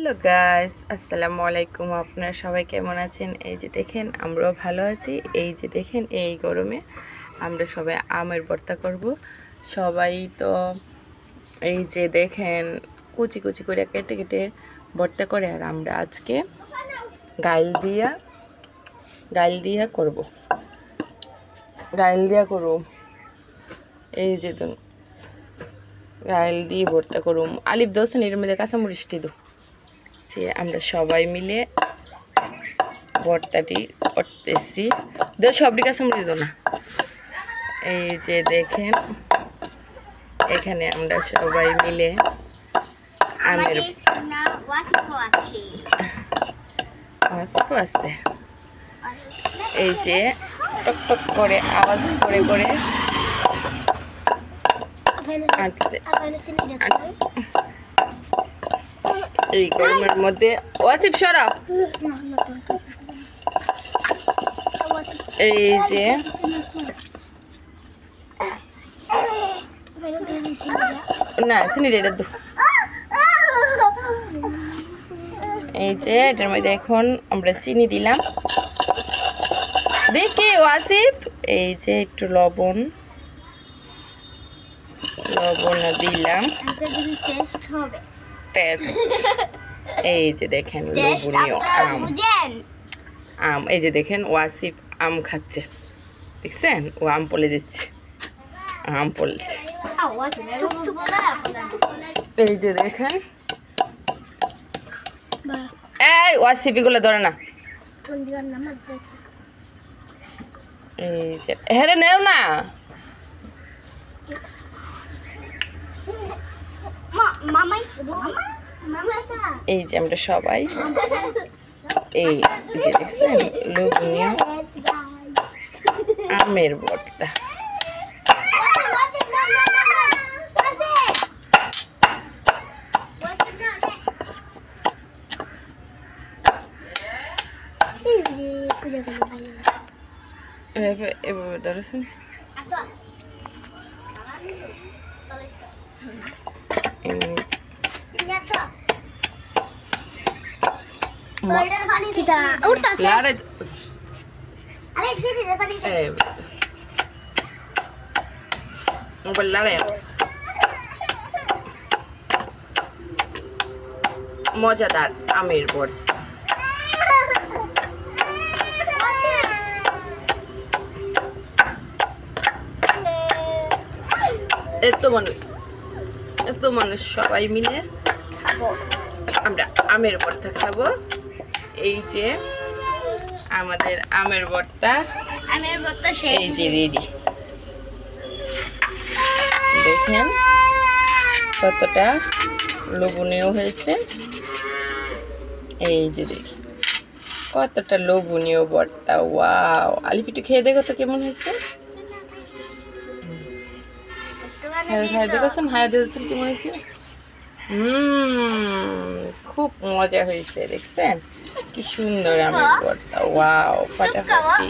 Hello guys, আসসালামু আলাইকুম। আপনারা সবাই কেমন আছেন? এই যে দেখেন, আমরাও ভালো আছি। এই যে দেখেন, এই গরমে আমরা সবাই আমের ভর্তা করব। সবাই তো এই যে দেখেন কুচি কুচি করে কেটে কেটে ভর্তা করে, আর আমরা আজকে গাইল দিয়া করব। গাইল দিয়া করব। এই যে তো গাইল দিয়ে ভর্তা করুম। আলিফ দোসেন এর মধ্যে কাঁচামরিচটি দো। যে আমরা সবাই মিলে ভর্তাটি করতেছি। সবটি কাঁচামরিচ দো না। এই যে দেখেন, এখানে আমরা সবাই মিলে আমের আছে। এই যে টক টক করে আওয়াজ করে করে এই গরমের মধ্যে ওয়াসিফ সরাও। এই যে না চিনি রে দু। এই যে এটার মধ্যে এখন আমরা চিনি দিলাম। দেখি ওয়াসিফ, এই যে একটু লবণ দিলাম টেস্ট। এই যে দেখেন লবণীয় আম। এই যে দেখেন ওয়াসিফ আম খাচ্ছে, দেখছেন? ও আম পলে দিচ্ছে, আম পলেছে। এই যে দেখেন, এই ওয়াসিফ এগুলো ধরে না। এই যে হেরে নেও না। এই যে আমরা সবাই এই যে দেখছেন লোভনীয় আমের ভর্তা। এভাবে ধরেছেন। মজাদার আমের ভর্তা। এত মানুষ সবাই মিলে আমরা আমের ভর্তা খাবো। এই যে আমাদের আমের ভর্তা এই যে রেডি। দেখেন কতটা লোভনীয় হয়েছে। এই যে দেখি কতটা লোভনীয় ভর্তা। ওয়াও, আলিফ একটু খেয়ে দেখো তো কেমন হয়েছে। দেখেছেন? দেখেছেন কেমন হয়েছে? খুব মজা হয়েছে। দেখছেন কি সুন্দর আমের ভর্তা। ওয়াও, ফাটাফাটি।